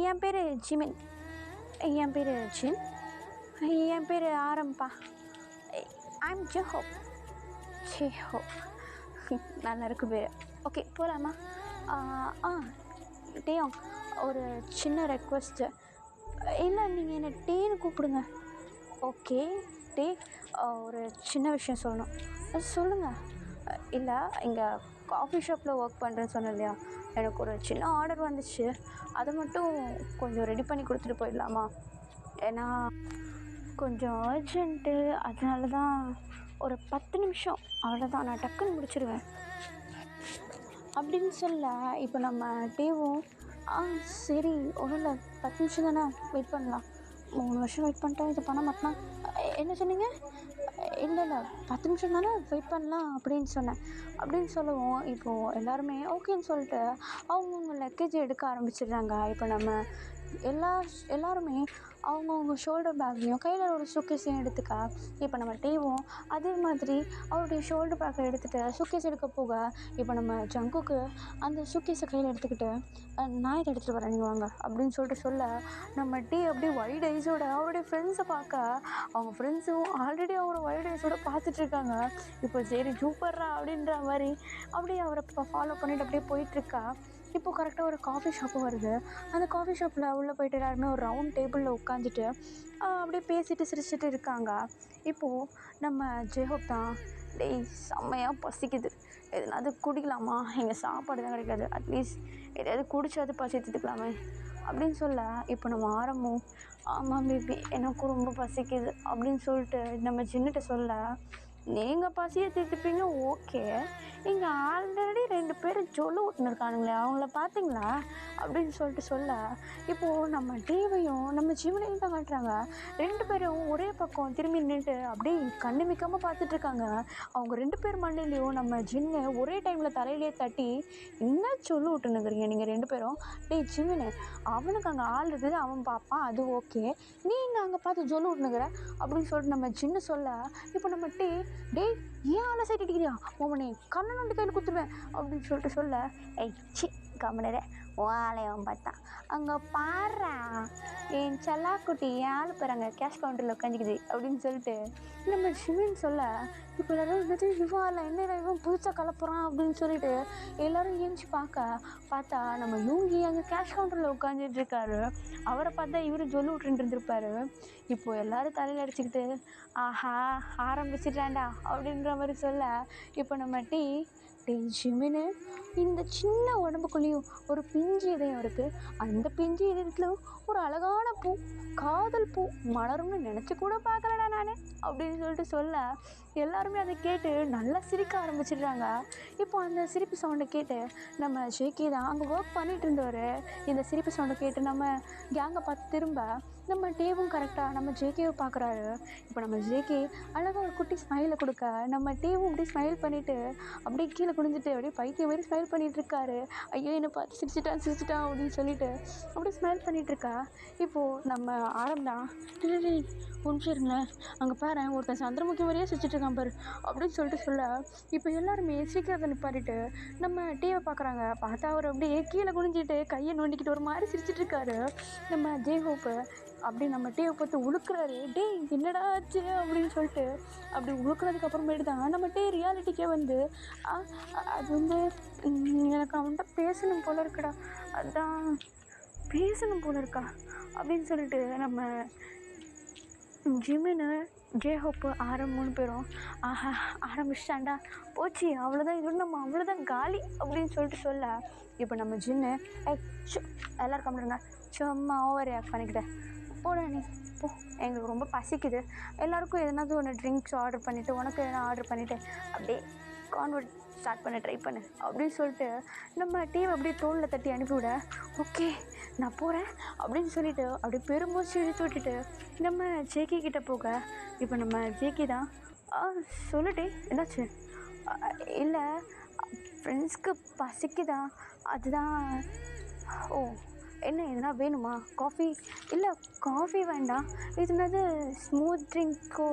என் பேர் ஜிமின், என் பேர் ஜின், என் பேர் ஆரம்பா, ஐம் ஜெஹோப். நல்லா இருக்கு பேர். ஓகே போகலாமா? டேயோங், ஒரு சின்ன ரெக்வஸ்ட்டு. இல்லை நீங்கள் என்னை டேன்னு கூப்பிடுங்க. ஓகே டே, ஒரு சின்ன விஷயம் சொல்லணும். சொல்லுங்கள். இல்லை, இங்கே காஃபி ஷாப்பில் ஒர்க் பண்ணுறேன்னு சொன்னேன் இல்லையா, எனக்கு ஒரு சின்ன ஆர்டர் வந்துச்சு, அதை மட்டும் கொஞ்சம் ரெடி பண்ணி கொடுத்துட்டு போயிடலாமா? ஏன்னா கொஞ்சம் அர்ஜென்ட்டு, அதனால தான் ஒரு 10 நிமிஷம் அவ்வளோதான், நான் டக்குன்னு முடிச்சிடுவேன் அப்படின்னு சொல்ல இப்போ நம்ம டேவும், சரி ஒன்றும் இல்லை, 10 நிமிஷம் தானே, வெயிட் பண்ணலாம், 3 வருஷம் வெயிட் பண்ணிட்டோம், இது பண்ண மாட்டேனா? என்ன சொன்னீங்க? இல்லை 10 நிமிஷம் தானே வெயிட் பண்ணலாம் அப்படின்னு சொன்னேன். அப்படின்னு சொல்லவும் இப்போது எல்லாருமே ஓகேன்னு சொல்லிட்டு அவங்கவுங்க லக்கேஜ் எடுக்க ஆரம்பிச்சிடுறாங்க. இப்போ நம்ம எல்லாருமே அவங்கவுங்க ஷோல்டர் பேக்கையும் கையில் ஒரு சூட்கேஸையும் எடுத்துக்கா. இப்போ நம்ம டேவும் அதே மாதிரி அவருடைய ஷோல்டர் பேக்கை எடுத்துகிட்டு சூட்கேஸ் எடுக்க போக இப்போ நம்ம ஜங்குக்கு அந்த சூட்கேஸை கையில் எடுத்துக்கிட்டு, நான் இதை எடுத்துகிட்டு வரேன் நீங்கள் வாங்க அப்படின்னு சொல்லிட்டு சொல்ல, நம்ம டே அப்படியே வைட் ஐஸோட அவருடைய ஃப்ரெண்ட்ஸை பார்க்க, அவங்க ஃப்ரெண்ட்ஸும் ஆல்ரெடி அவரை வைட் ஐஸோட பார்த்துட்ருக்காங்க. இப்போ சரி சூப்பர்ரா அப்படின்ற மாதிரி அப்படியே அவரை ஃபாலோ பண்ணிவிட்டு அப்படியே போயிட்டுருக்கா. இப்போது கரெக்டாக ஒரு காஃபி ஷாப்பு வருது. அந்த காஃபி ஷாப்பில் உள்ளே போய்ட்டு எல்லாருமே ஒரு ரவுண்ட் டேபிளில் உட்காந்துட்டு அப்படியே பேசிட்டு சிரிச்சிட்டு இருக்காங்க. இப்போது நம்ம ஜெஹோப் தான், டேய் செம்மையாக பசிக்குது, எதுனாவது குடிக்கலாமா? எங்கள் சாப்பாடு தான் கிடைக்காது, அட்லீஸ்ட் எதையாவது குடிச்சாது பசி எடுத்துக்கலாமே அப்படின்னு சொல்ல, இப்போ நம்ம ஆரம்பம், ஆமாம் பேபி எனக்கும் ரொம்ப பசிக்குது அப்படின்னு சொல்லிட்டு நம்ம சின்னிட்ட சொல்ல, நீங்கள் பசியை தீர்த்துப்பீங்க ஓகே, இங்கே ஆல்ரெடி 2 பேர் ஜொல்லு விட்டுருக்கானுங்களே அவங்கள பார்த்தீங்களா அப்படின்னு சொல்லிட்டு சொல்ல, இப்போது நம்ம டேவையும் நம்ம ஜிவனையும் தான் காட்டுறாங்க. 2 பேரும் ஒரே பக்கம் திரும்பி நின்றுட்டு அப்படியே கண்ணுமிக்காமல் பார்த்துட்ருக்காங்க. அவங்க 2 பேர் மண்ணிலையும் நம்ம ஜின்னு ஒரே டைமில் தலையிலே தட்டி, என்ன சொல்லு விட்டுனுக்குறீங்க நீங்கள் 2 பேரும்? டேய் ஜிமினு, அவனுக்கு அங்கே ஆள் இருக்குது, அவன் பார்ப்பான், அது ஓகே, நீ இங்கே அங்கே பார்த்து சொல்லு விட்டுனுக்குற அப்படின்னு சொல்லிட்டு நம்ம ஜின்னு சொல்ல, இப்போ நம்ம டேய் ஏன் ஆளை சைட் அடிக்கிறியா மோமனே கண்ணன் வந்து கையில் குத்துருவேன் அப்படின்னு சொல்லிட்டு சொல்ல ஏய் சி கம்மனரே ஆலயம் பார்த்தான் அங்கே பாடுறா என் செல்லாக்குட்டி என் ஆள் பாருங்க கேஷ் கவுண்டரில் உட்காந்துக்குது அப்படின்னு சொல்லிட்டு நம்ம ஜிமின் சொல்ல இப்போ எல்லாரும் என்னது இவால என்ன இவன் புதுசாக கலப்புறான் அப்படின்னு சொல்லிட்டு எல்லோரும் ஏஞ்சி பார்த்தா நம்ம யூங்கி அங்கே கேஷ் கவுண்டரில் உட்காந்துட்டு இருக்காரு. அவரை பார்த்தா இவர் சொல்லி விட்டுட்டு இருந்திருப்பாரு. இப்போது எல்லோரும் தலையில் அடிச்சுக்கிட்டு ஆஹா ஆரம்பிச்சிட்டாண்டா அப்படின்ற மாதிரி சொல்ல இப்போ நம்ம ஜிமினு இந்த சின்ன உடம்புக்குள்ளேயும் ஒரு பிஞ்சு இதயம் இருக்குது. அந்த பிஞ்சு இதயத்தில் ஒரு அழகான பூ காதல் பூ மலரும்னு நினச்சி கூட பார்க்கலடா நான் அப்படின்னு சொல்லிட்டு சொல்ல எல்லாருமே அதை கேட்டு நல்லா சிரிக்க ஆரம்பிச்சிடுறாங்க. இப்போ அந்த சிரிப்பு சவுண்டை கேட்டு நம்ம ஜேகே தான் அங்கே ஒர்க் பண்ணிகிட்டு இருந்தவர் இந்த சிரிப்பு சவுண்டை கேட்டு நம்ம கேங்கை பார்த்து திரும்ப நம்ம டேவும் கரெக்டாக நம்ம ஜேகேவை பார்க்குறாரு. இப்போ நம்ம ஜேகே அழகாக ஒரு குட்டி ஸ்மைலை கொடுக்க நம்ம டேவும் அப்படியே ஸ்மைல் பண்ணிவிட்டு அப்படியே கீழே குனிஞ்சிட்டு அப்படியே பைத்தியம் மாதிரி ஸ்மைல் பண்ணிகிட்ருக்காரு. ஐயோ என்னை பார்த்து சிரிச்சிட்டான் அப்படின்னு சொல்லிட்டு அப்படியே ஸ்மைல் பண்ணிகிட்ருக்கா. இப்போது நம்ம ஆரம்பம் ஒன்று இருங்களேன் அங்கே பாரு ஒருத்தன் சந்திரமுகி மாதிரியே சிரிச்சிட்ருக்கான் பாரு அப்படின்னு சொல்லிட்டு சொல்ல இப்போ எல்லாருமே சீக்கிரத்தை நிப்பாட்டிட்டு நம்ம டீவை பார்க்குறாங்க. பார்த்தா அவர் அப்படியே கீழே குனிஞ்சிட்டு கையை நோண்டிக்கிட்டு ஒரு மாதிரி சிரிச்சிட்ருக்காரு. நம்ம ஜெய்ஹோப்பு அப்படி நம்ம டீவை பார்த்து உழுக்கிறாரு. டேய் என்னடா ஆச்சு அப்படின்னு சொல்லிட்டு அப்படி உழுக்கிறதுக்கு அப்புறமேட்டு தான் நம்ம ரியாலிட்டிக்கே வந்து அது வந்து எனக்கு அவன்கிட்ட பேசணும் போல இருக்குடா அதான் பேசணும் போல இருக்கா அப்படின்னு சொல்லிட்டு நம்ம ஜிமினு ஜேஹோப்பு மூணு பேரும் ஆஹா ஆரம்பிச்சிட்டாண்டா போச்சு அவ்வளோதான் இது நம்ம அவ்வளோதான் காலி அப்படின்னு சொல்லிட்டு சொல்ல இப்போ நம்ம ஜின்னு எல்லோரும் கம்மிடுங்க சும்மா ஓவர் ரியாக்ட் பண்ணிக்கிட்டேன் போட நீ போ எங்களுக்கு ரொம்ப பசிக்குது எல்லாருக்கும் எதனாவது ஒன்று ட்ரிங்க்ஸ் ஆர்டர் பண்ணிவிட்டு உனக்கு எதனா ஆர்டர் பண்ணிவிட்டு அப்படியே கான்வெர்ட் ஸ்டார்ட் பண்ண ட்ரை பண்ணு அப்படின்னு சொல்லிட்டு நம்ம டீவை அப்படியே தோளில் தட்டி அனுப்பிவிட ஓகே நான் போகிறேன் அப்படின்னு சொல்லிவிட்டு அப்படியே பெருமூச்சு இழுத்து விட்டுட்டு நம்ம ஜேகே கிட்டே போக இப்போ நம்ம ஜேகே தான் சொல்லிட்டே என்னாச்சு இல்லை ஃப்ரெண்ட்ஸ்க்கு பசிக்குதான் அதுதான் ஓ என்ன எதுனா வேணுமா காஃபி இல்லை காஃபி வேண்டாம் இதுனாது ஸ்மூத் ட்ரிங்க்கோ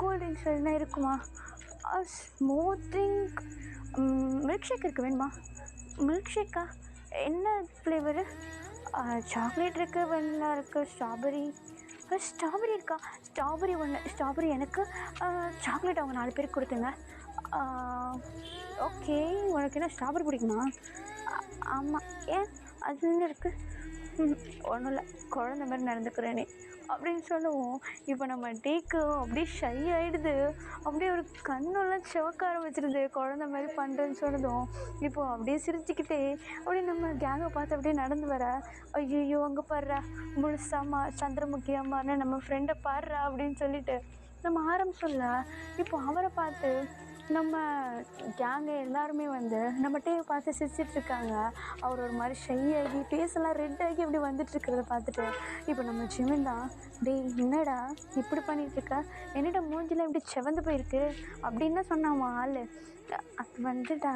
கூல் ட்ரிங்க்ஸ் எதுனா இருக்குமா ஸ்மூத் ட்ரிங்க் மில்க் ஷேக் இருக்குது வேணுமா மில்க் ஷேக்கா என்ன ஃப்ளேவரு சாக்லேட் இருக்குது வெண்ணிலா இருக்குது ஸ்ட்ராபெரி இருக்கா ஸ்ட்ராபெரி ஒன்று ஸ்ட்ராபெரி எனக்கு சாக்லேட் அவங்க 4 பேருக்கு கொடுத்துங்க ஓகே உனக்கு என்ன ஸ்ட்ராபெரி பிடிக்குமா ஆமாம் ஏன் அது என்ன இருக்குது ஒன்றும் இல்லை குழந்த மாதிரி நடந்துக்கிறேனே அப்படின்னு சொல்லுவோம். இப்போ நம்ம டீக்கு அப்படியே ஷை ஆகிடுது அப்படியே ஒரு கண்ணெல்லாம் சிவக்க ஆரம்பிச்சிருது குழந்த மாதிரி பண்ணுறேன்னு சொன்னதும் இப்போது அப்படியே சிரிச்சுக்கிட்டே அப்படியே நம்ம கேங்கை பார்த்து அப்படியே நடந்து வர ஐயோ அங்கே பாடுறா முழுசாமா சந்திரமுகி அம்மான்னு நம்ம ஃப்ரெண்டை பாடுறா அப்படின்னு சொல்லிட்டு நம்ம சொல்ல இப்போ அவரை பார்த்து நம்ம கேங்கு எல்லாருமே வந்து நம்ம டீவை பார்த்து சிரிச்சிட்ருக்காங்க. அவர் ஒரு மாதிரி ஷை ஆகி ஃபேஸெல்லாம் ரெட் ஆகி அப்படி வந்துட்டுருக்கிறத பார்த்துட்டு இப்போ நம்ம ஜிமின் தான் டேய் என்னடா இப்படி பண்ணிகிட்ருக்க என்னடா மூஞ்சில் இப்படி செவந்து போயிருக்கு அப்படின்னு தான் சொன்னான் ஆள். அது வந்துடா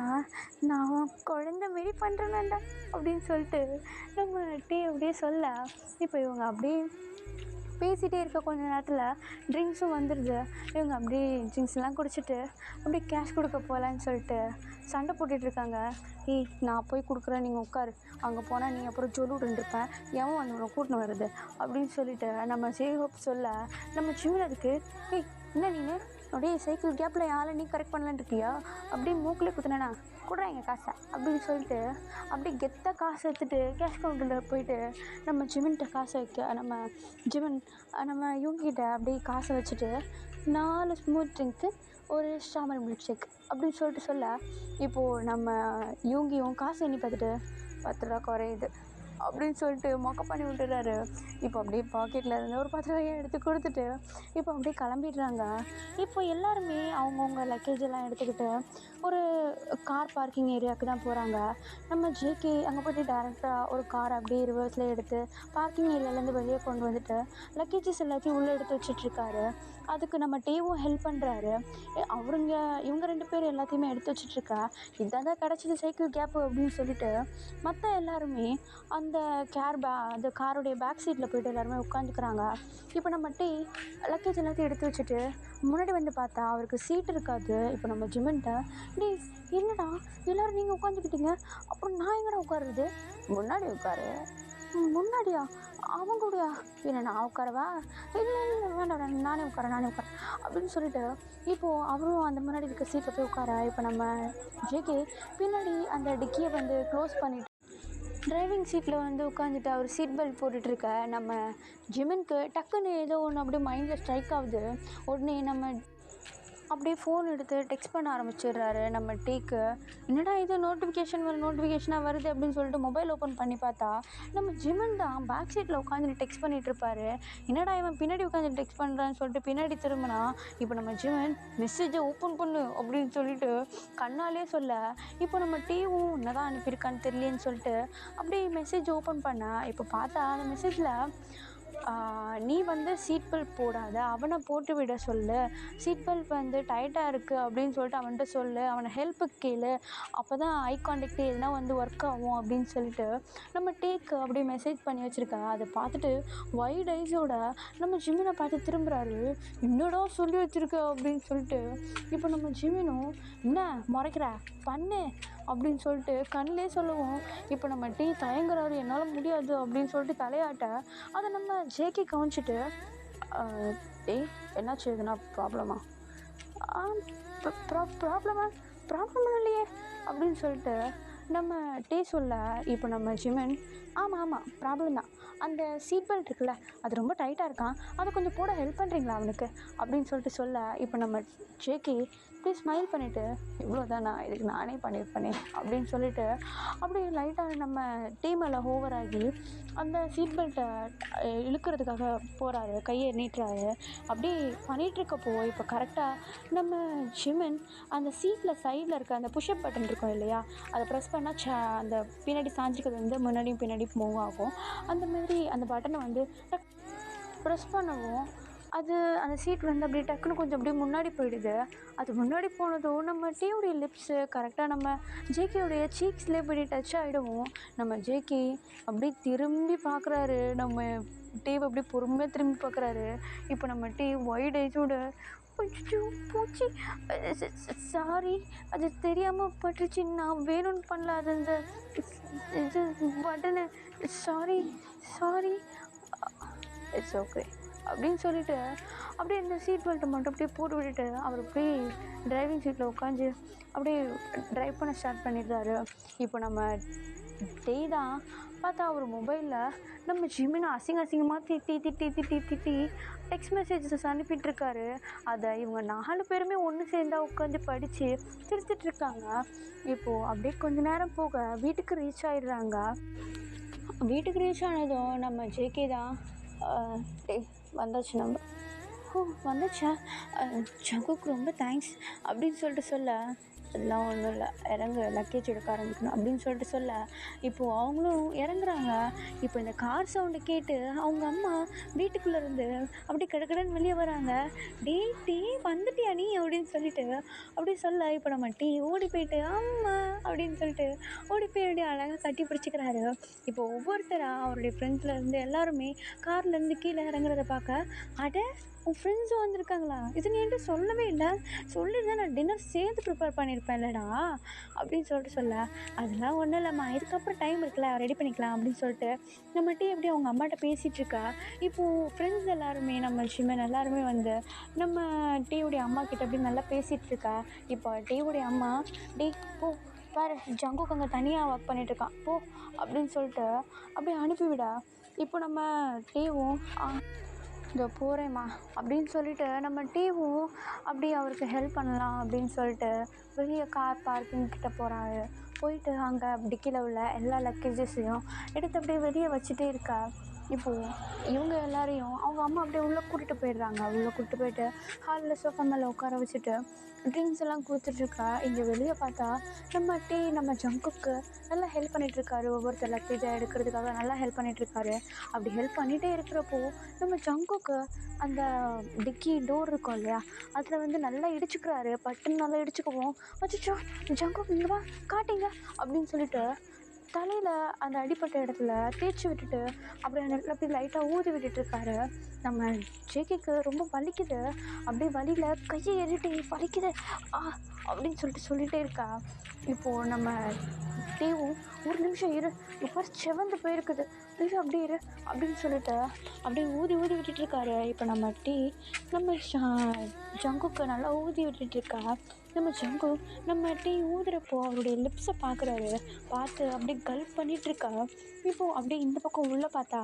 நான் குழந்த மாரி பண்ணுறேனாண்டா அப்படின்னு சொல்லிட்டு நம்ம டீ அப்படியே சொல்ல இப்போ இவங்க அப்படியே பேசிகிட்டே இருக்க கொஞ்ச நேரத்தில் ட்ரிங்க்ஸும் வந்துடுது. இவங்க அப்படியே ட்ரிங்க்ஸ்லாம் குடிச்சிட்டு அப்படியே கேஷ் கொடுக்க போகலான்னு சொல்லிட்டு சண்டை போட்டுட்ருக்காங்க. நான் போய் கொடுக்குறேன் நீங்கள் உட்காரு அங்கே போனால் நீ அப்புறம் சொல்லிவிட்டுருப்பேன் எவன் வந்து உன்னை கூட்டின்னு வருது அப்படின்னு சொல்லிட்டு நம்ம ஜேஹோப் சொல்ல நம்ம ஜிமினதுக்கு என்ன நீ அப்படியே சைக்கிள் கேப்பில் யாரை நீ கரெக்ட் பண்ணலான்னு இருக்கியா அப்படியே மூக்கிலே குத்துனேண்ணா கொடுறாங்க காசை அப்படின்னு சொல்லிட்டு அப்படியே கெத்தாக காசை எடுத்துகிட்டு கேஷ் கவுண்டரில் போயிட்டு நம்ம ஜிமின்கிட்ட காசை வைக்க நம்ம இவங்கிட்ட அப்படியே காசை வச்சுட்டு 4 ஸ்மூத் ட்ரிங்க்கு ஒரு ஸ்ட்ராபெரி மில்க் ஷேக் அப்படின்னு சொல்லிட்டு சொல்ல இப்போது நம்ம யூங்கியும் காசு எண்ணி பார்த்துட்டு 10 ரூபா குறையுது அப்படின்னு சொல்லிட்டு மொக்க பண்ணி விட்டுறாரு. இப்போ அப்படியே பாக்கெட்டில் இருந்து ஒரு 10 ரூபாயை எடுத்து கொடுத்துட்டு இப்போ அப்படியே கிளம்பிடுறாங்க. இப்போ எல்லாருமே அவங்கவுங்க லக்கேஜெல்லாம் எடுத்துக்கிட்டு ஒரு கார் பார்க்கிங் ஏரியாவுக்கு தான் போகிறாங்க. நம்ம ஜேகே அங்கே போய்ட்டு டேரெக்டாக ஒரு கார் அப்படியே ரிவர்ஸில் எடுத்து பார்க்கிங் ஏரியாவிலேருந்து வெளியே கொண்டு வந்துட்டு லக்கேஜஸ் எல்லாத்தையும் உள்ளே எடுத்து வச்சிட்ருக்காரு. அதுக்கு நம்ம டேவும் ஹெல்ப் பண்ணுறாரு. இவங்க 2 பேர் எல்லாத்தையுமே எடுத்து வச்சிட்ருக்கா. இதான் தான் கிடச்சிது சைக்கிள் கேப்பு அப்படின்னு சொல்லிட்டு மற்ற எல்லாருமே அந்த அந்த அந்த காருடைய பேக் சீட்டில் போய்ட்டு எல்லாருமே உட்காந்துக்கிறாங்க. இப்போ நம்ம டீ லக்கேஜ் எல்லாத்தையும் எடுத்து வச்சுட்டு முன்னாடி வந்து பார்த்தா அவருக்கு சீட் இருக்காது. இப்போ நம்ம ஜிமின்ட்ட, டேய் என்னடா எல்லோரும் நீங்கள் உட்காந்துக்கிட்டீங்க, அப்புறம் நான் எங்கடா உட்காருறது? முன்னாடி உட்காரு. முன்னாடியா? அவங்க கூடயா? இல்லை நான் உட்காரவா? இல்லை இல்லை வேண்டாம் நானே உட்காரேன் அப்படின்னு சொல்லிட்டு இப்போது அவரும் அந்த முன்னாடி இருக்க சீட்டில் போய் உட்கார. இப்போ நம்ம ஜேகே பின்னாடி அந்த டிக்கியை வந்து க்ளோஸ் பண்ணிவிட்டு டிரைவிங் சீட்டில் வந்து உட்காந்துட்டு அவர் சீட் பெல்ட் போட்டுட்ருக்க நம்ம ஜிமின்க்கு டக்குன்னு ஏதோ ஒன்று அப்படியே மைண்டில் ஸ்ட்ரைக் ஆகுது. உடனே நம்ம அப்படியே ஃபோன் எடுத்து டெக்ஸ்ட் பண்ண ஆரம்பிச்சிடுறாரு நம்ம டீக்கு. என்னடா இது நோட்டிஃபிகேஷனாக வருது அப்படின்னு சொல்லிட்டு மொபைல் ஓப்பன் பண்ணி பார்த்தா நம்ம ஜிமின் தான் பேக் சீட்டில் உட்காந்துட்டு டெக்ஸ்ட் பண்ணிகிட்ருப்பாரு. என்னடா இவன் பின்னாடி உட்காந்து டெக்ஸ்ட் பண்ணுறான்னு சொல்லிட்டு பின்னாடி திரும்பினா இப்போ நம்ம ஜிமின் மெசேஜை ஓப்பன் பண்ணு அப்படின்னு சொல்லிட்டு கண்ணாலே சொல்ல, இப்போ நம்ம டீவும் என்னதான் அனுப்பியிருக்கான்னு தெரியலேன்னு சொல்லிட்டு அப்படியே மெசேஜ் ஓப்பன் பண்ண இப்போ பார்த்தா அந்த மெசேஜில் நீ வந்து சீட் பெல்ட் போடாத, அவனை போட்டு விட சொல்லு, சீட் பெல்ட் வந்து டைட்டாக இருக்குது அப்படின்னு சொல்லிட்டு அவன்கிட்ட சொல்லு, அவனை ஹெல்ப்புக்கு கேளு, அப்போ தான் ஐ கான்டாக்ட் எதுனா வந்து ஒர்க் ஆகும் அப்படின்னு சொல்லிட்டு நம்ம டேக்கு அப்படியே மெசேஜ் பண்ணி வச்சுருக்கா. அதை பார்த்துட்டு வைட் ஐஸோட நம்ம ஜிமினை பார்த்து திரும்புகிறாரு. என்னடா சொல்லி வச்சுருக்க அப்படின்னு சொல்லிட்டு இப்போ நம்ம ஜிமினும் என்ன முறைக்கிற பண்ணு அப்படின்னு சொல்லிட்டு கண்ணிலே சொல்லவும் இப்போ நம்ம டீ தயங்குறாரு. என்னால் முடியாது அப்படின்னு சொல்லிட்டு தலையாட்ட அதை நம்ம ஜேகே கவனிச்சிட்டு, டேய் என்னாச்சு, எதுனா ப்ராப்ளமா? ப்ராப்ளமா இல்லையே அப்படின்னு சொல்லிட்டு நம்ம டீ சொல்ல இப்போ நம்ம ஜிமின் ஆமாம் ப்ராப்ளம் தான், அந்த சீட் பெல்ட் இருக்குல்ல அது ரொம்ப டைட்டாக இருக்கான், அதை கொஞ்சம் போட ஹெல்ப் பண்ணுறீங்களா அவனுக்கு அப்படின்னு சொல்லிட்டு சொல்ல இப்போ நம்ம ஜேகே ப்ளீஸ் ஸ்மைல் பண்ணிவிட்டு இவ்வளோதான் நான் இதுக்கு நானே பண்ணியிருப்பேனே அப்படின்னு சொல்லிட்டு அப்படியே லைட்டாக நம்ம டீ மேலே ஓவர் ஆகி அந்த சீட் பெல்ட்டை இழுக்கிறதுக்காக போகிறாரு, கையை நீட்டுறாரு. அப்படியே பண்ணிகிட்ருக்கப்போ இப்போ கரெக்டாக நம்ம ஜிமின் அந்த சீட்டில் சைடில் இருக்க அந்த புஷ்அப் பட்டன் இருக்கும் இல்லையா, அதை ப்ரெஸ் பண்ணால் அந்த பின்னாடி சாஞ்சிக்கிறது வந்து முன்னாடியும் பின்னாடி மூவ் ஆகும். அந்த மாதிரி அந்த பட்டனை வந்து ப்ரெஸ் பண்ணவும் அது அந்த சீட் வந்து அப்படியே டக்குன்னு கொஞ்சம் அப்படியே முன்னாடி போயிடுது. அது முன்னாடி போனதும் நம்ம டீயோடைய லிப்ஸு கரெக்டாக நம்ம ஜேகேயோடைய சீக்ஸ்லேயே போய் டச் ஆகிடுவோம். நம்ம ஜேகே அப்படியே திரும்பி பார்க்குறாரு, நம்ம டீவை அப்படியே பொறுமையாக திரும்பி பார்க்குறாரு. இப்போ நம்ம டீ ஒயிட் ஐஸோட பூச்சி சாரி அது தெரியாமல் பட்டுருச்சு, நான் வேணும்னு பண்ணல, அது அந்த இது பட்டனு சாரி இட்ஸ் ஓகே அப்படின்னு சொல்லிட்டு அப்படியே இந்த சீட் பெல்ட்டை மட்டும் அப்படியே போட்டு விட்டுட்டு அவர் அப்படியே டிரைவிங் சீட்டில் உட்காந்து அப்படியே ட்ரைவ் பண்ண ஸ்டார்ட் பண்ணிடுறாரு. இப்போ நம்ம டே தான் பார்த்தா அவர் மொபைலில் நம்ம ஜிமினை அசிங்கமாக திட்டி டெக்ஸ்ட் மெசேஜஸ் அனுப்பிட்டுருக்காரு. அதை இவங்க 4 பேருமே ஒன்று சேர்ந்தா உட்காந்து படித்து சிரிச்சிட்ருக்காங்க. இப்போது அப்படியே கொஞ்ச நேரம் போக வீட்டுக்கு ரீச் ஆகிடுறாங்க. வீட்டுக்கு ரீச் ஆனதும் நம்ம ஜேகே தான் வந்தாச்சு நம்ம வந்துச்சா ஜங்குக்கு ரொம்ப தேங்க்ஸ் அப்படின்னு சொல்லிட்டு சொல்ல, அதெல்லாம் ஒன்றும் இல்லை இறங்க லக்கேஜ் எடுக்க ஆரம்பிக்கணும் அப்படின்னு சொல்லிட்டு சொல்ல இப்போது அவங்களும் இறங்குறாங்க. இப்போ இந்த கார் சவுண்டு கேட்டு அவங்க அம்மா வீட்டுக்குள்ளேருந்து அப்படி கடகடன்னு வெளியே வராங்க. டே வந்துட்டியா நீ அப்படின்னு சொல்லிட்டு அப்படி சொல்ல இப்போ நம்ம டீ ஓடி போயிட்டு அம்மா அப்படின்னு சொல்லிட்டு ஓடி போய் அப்படியே அழகாக கட்டி பிடிச்சிக்கிறாரு. இப்போ ஒவ்வொருத்தராக அவருடைய ஃப்ரெண்ட்ஸ்லேருந்து எல்லாருமே கார்லேருந்து கீழே இறங்குறத பார்க்க, அட உன் ஃப்ரெண்ட்ஸும் வந்திருக்காங்களா, இது நீ என்கிட்ட சொல்லவே இல்லை, சொல்லியிருந்தா நான் டின்னர் சேர்ந்து ப்ரிப்பேர் பண்ணியிருப்பேன் இல்லைடா அப்படின்னு சொல்லிட்டு சொல்ல, அதெல்லாம் ஒன்றும் இல்லைம்மா இதுக்கப்புறம் டைம் இருக்குல்ல ரெடி பண்ணிக்கலாம் அப்படின்னு சொல்லிட்டு நம்ம டீ எப்படி அவங்க அம்மாட்ட பேசிகிட்ருக்கா. இப்போது ஃப்ரெண்ட்ஸ் எல்லாருமே நம்ம ஜிமின் எல்லாருமே வந்து நம்ம டீவுடைய அம்மா கிட்ட அப்படி நல்லா பேசிகிட்ருக்கா. இப்போ டீவுடைய அம்மா போ பாரு ஜங்குக்கு அங்கே தனியாக ஒர்க் பண்ணிகிட்ருக்கான் போ அப்படின்னு சொல்லிட்டு அப்படியே அனுப்பிவிடா. இப்போ நம்ம டீவும் இதோ போகிறேம்மா அப்படின்னு சொல்லிட்டு நம்ம டீவும் அப்படி அவருக்கு ஹெல்ப் பண்ணலாம் அப்படின்னு சொல்லிட்டு வெளியே கார் பார்க்கிங் கிட்ட போகிறாரு. போயிட்டு அங்கே டிக்கியில் உள்ள எல்லா லக்கேஜஸையும் எடுத்து அப்படியே வெளியே வச்சுட்டே இருக்கா. இப்போது இவங்க எல்லாரையும் அவங்க அம்மா அப்படியே உள்ளே கூட்டிகிட்டு போயிடுறாங்க. உள்ளே கூட்டிட்டு போயிட்டு ஹாலில் சோஃபா மேலே உட்கார வச்சுட்டு ட்ரிங்க்ஸ் எல்லாம் கொடுத்துட்ருக்கா. இங்கே வெளியே பார்த்தா நம்ம ஜங்குக்கு நல்லா ஹெல்ப் பண்ணிகிட்ருக்காரு. ஒவ்வொருத்தர் லக்கேஜை எடுக்கிறதுக்காக நல்லா ஹெல்ப் பண்ணிகிட்ருக்காரு. அப்படி ஹெல்ப் பண்ணிகிட்டே இருக்கிறப்போ நம்ம ஜங்குக்கு அந்த டிக்கி டோர் இருக்கும் இல்லையா, அதில் வந்து நல்லா இடிச்சுக்கிறாரு. பட்டுன்னு நல்லா இடிச்சுக்குவோம். அச்சோ ஜங்குக்கு இங்கே வா காட்டிங்க அப்படின்னு சொல்லிட்டு தலையில் அந்த அடிப்பட்ட இடத்துல தேய்ச்சி விட்டுட்டு அப்படியே அந்த இடத்துல அப்படியே லைட்டாக ஊதி விட்டுட்டுருக்காரு. நம்ம ஜேகேக்கு ரொம்ப வலிக்குது. அப்படியே வலியில் கையை ஏறிட்டு வலிக்குது அப்படின்னு சொல்லிட்டே இருக்கா. இப்போது நம்ம டீவும் ஒரு நிமிஷம் இரு, இப்போ செவந்து போயிருக்குது, ப்ளீஸ் அப்படியே இரு அப்படின்னு சொல்லிட்டு அப்படியே ஊதி விட்டுட்டுருக்காரு. இப்போ நம்ம டீ நம்ம ஜங்குக்கு நல்லா ஊதி விட்டுட்டுருக்கா. நம்ம ஜங்கு நம்ம டீ ஊதுறப்போ அவருடைய லிப்ஸை பார்த்து அப்படியே கல்ப் பண்ணிகிட்ருக்கா. இப்போது அப்படியே இந்த பக்கம் உள்ளே பார்த்தா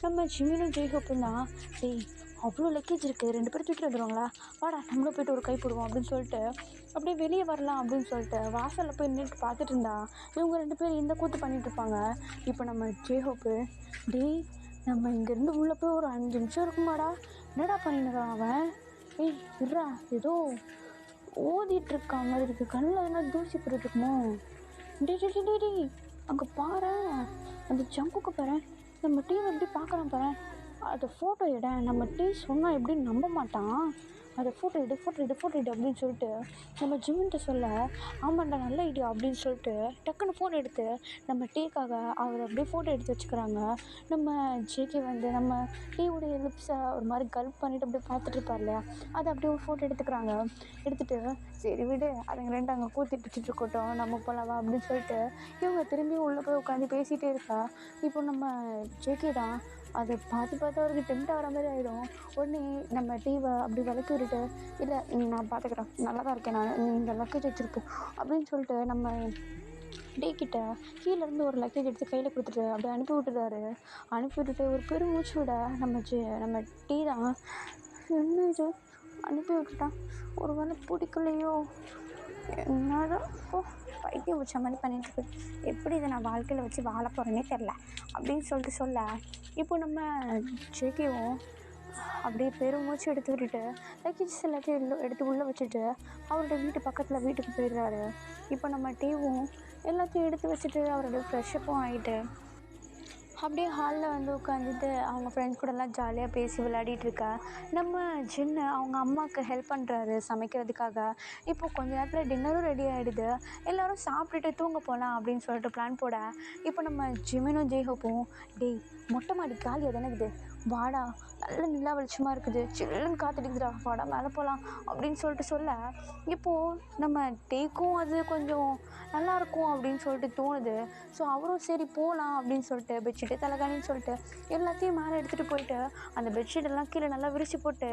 நம்ம ஜிமினும் ஜெய்ஹோப்பும் தான். டேய், அவ்வளோ லக்கேஜ் இருக்குது, 2 பேரும் தூக்கிட்டு வந்துடுவாங்களா, வாடா நம்மளும் போய்ட்டு ஒரு கை போடுவோம் அப்படின்னு சொல்லிட்டு அப்படியே வெளியே வரலாம் அப்படின்னு சொல்லிட்டு வாசலில் போய் நின்றுட்டு பார்த்துட்டு இருந்தா இவங்க 2 பேரும் இந்த கூத்து பண்ணிகிட்டு இருப்பாங்க. இப்போ நம்ம ஜெய்ஹோப்பு, டேய் நம்ம இங்கேருந்து உள்ளே போய் ஒரு 5 நிமிஷம் இருக்குமாடா, என்னடா பண்ணிடுறான் அவன், ஏய் இருடா, ஏதோ ஓதிட்டுருக்கா மாதிரி இருக்குது, கண்ணில் எதனா தூசி போட்டுருக்குமோ, டே அங்கே பாரு, அந்த ஜங்குக்கு பாரு, நம்ம டீவை எப்படி பார்க்குறான் பாரு, அதை ஃபோட்டோ எடு, நம்ம டீ சொன்னால் எப்படி நம்ப மாட்டான், அதை ஃபோட்டோ எடு அப்படின்னு சொல்லிட்டு நம்ம ஜிம்மின்ட்ட சொல்ல, ஆமாண்டா நல்ல ஐடியா அப்படின்னு சொல்லிட்டு டக்குன்னு ஃபோன் எடுத்து நம்ம டீக்காக அவர் அப்படியே ஃபோட்டோ எடுத்து வச்சுக்கிறாங்க. நம்ம ஜேகே வந்து நம்ம டீவுடைய லிப்ஸை ஒரு மாதிரி கல்ப் பண்ணிவிட்டு அப்படியே பார்த்துட்டு இருப்பார் இல்லையா, அதை அப்படியே ஒரு ஃபோட்டோ எடுத்துக்கிறாங்க. எடுத்துகிட்டு சரி விடு, அதுங்க 2 அங்கே கூத்திட்டு இருக்கட்டும், நம்ம போகலாவா அப்படின்னு சொல்லிட்டு இவங்க திரும்பியும் உள்ளே போய் உட்காந்து பேசிகிட்டே இருக்கா. இப்போ நம்ம ஜேகே தான் அதை பார்த்து அவருக்கு டெம்ட் ஆகிற மாதிரி ஆகிடும். உடனே நம்ம டீவை அப்படி விளக்கி விட்டுட்டு, இல்லை நான் பார்த்துக்கிறேன், நல்லா தான் இருக்கேன் நான், நீ இந்த லக்கேஜ் வச்சுருப்போம் அப்படின்னு சொல்லிட்டு நம்ம டே கிட்ட கீழேருந்து ஒரு லக்கேஜ் எடுத்து கையில் கொடுத்துட்டு அப்படியே அனுப்பி விட்டுட்டு ஒரு பெருமூச்சு விட நம்ம டீ தான், என்ன இது அனுப்பி விட்டுட்டான், ஒரு வேளை பிடிக்கலையோ என்னதான் பைத்தியம் வச்ச மாதிரி பண்ணிட்டு எப்படி இதை நான் வாழ்க்கையில் வச்சு வாழ போகிறேன்னே தெரில அப்படின்னு சொல்ல இப்போ நம்ம ஜேகேவும் அப்படியே பெருமூச்சு எடுத்து விட்டுட்டு லக்கேஜஸ் எல்லாத்தையும் எடுத்து உள்ளே வச்சுட்டு அவரோட வீட்டுக்கு போயிடுறாரு. இப்போ நம்ம டீவும் எல்லாத்தையும் எடுத்து வச்சுட்டு அவரோட ஃப்ரெஷ்ஷப்பும் ஆகிட்டு அப்படியே ஹாலில் வந்து உட்காந்துட்டு அவங்க ஃப்ரெண்ட்ஸ் கூடலாம் ஜாலியாக பேசி விளையாடிட்டுருக்கா. நம்ம ஜின்னு அவங்க அம்மாவுக்கு ஹெல்ப் பண்ணுறாரு சமைக்கிறதுக்காக. இப்போ கொஞ்ச நேரத்தில் டின்னரும் ரெடி ஆகிடுது. எல்லோரும் சாப்பிட்டுட்டு தூங்க போகலாம் அப்படின்னு சொல்லிட்டு பிளான் போட, இப்போ நம்ம ஜிமினும் ஜெய்ஹோப்பும், டேய் மொட்டை மாடி காலியாக தானே இருக்குது, வாடா நல்ல நிலா வெளிச்சமாக இருக்குது, சில்லுன்னு காத்துட்டுக்குதுடா, வாடா மேலே போகலாம் அப்படின்னு சொல்ல, இப்போது நம்ம டேக்கும் அது கொஞ்சம் நல்லாயிருக்கும் அப்படின்னு சொல்லிட்டு தோணுது. ஸோ அவரும் சரி போகலாம் அப்படின்னு சொல்லிட்டு பெட்ஷீட்டு தலைகாணின்னு சொல்லிட்டு எல்லாத்தையும் மேலே எடுத்துகிட்டு போயிட்டு அந்த பெட்ஷீட்டெல்லாம் கீழே நல்லா விரித்து போட்டு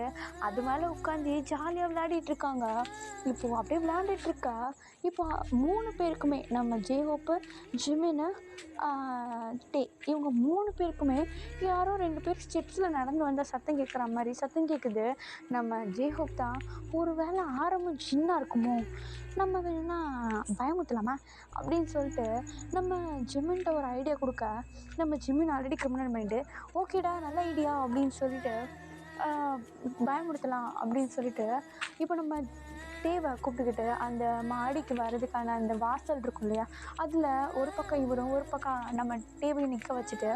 அது மேலே உட்காந்து ஜாலியாக விளையாடிட்டுருக்காங்க. இப்போது அப்படியே விளையாண்டுட்டுருக்கா. இப்போ 3 பேருக்குமே நம்ம ஜெய்ஹோப்பு, ஜிமின்னு, டே இவங்க 3 பேருக்குமே யாரோ 2 பேர் ஸ்டெப்ஸில் நடந்து வந்தால் சத்தம் கேட்குற மாதிரி சத்தம் கேட்குது. நம்ம ஜெய்ஹோப் தான், ஒரு வேளை ஆரம்பம் ஜின்னாக இருக்குமோ, நம்ம வேணும்னா பயமுறுத்தலாமா அப்படின்னு சொல்லிட்டு நம்ம ஜிம்மின்ட்ட ஒரு ஐடியா கொடுக்க, நம்ம ஜிம்மின் ஆல்ரெடி கிரிமினல் மைண்டு, ஓகேடா நல்ல ஐடியா அப்படின்னு சொல்லிட்டு பயமுறுத்தலாம் அப்படின்னு சொல்லிட்டு இப்போ நம்ம டேவை கூப்பிட்டுக்கிட்டு அந்த மாடிக்கு வர்றதுக்கான அந்த வாசல் இருக்கும் இல்லையா, அதில் ஒரு பக்கம் இவரும் ஒரு பக்கம் நம்ம டேவையும் நிற்க வச்சுட்டு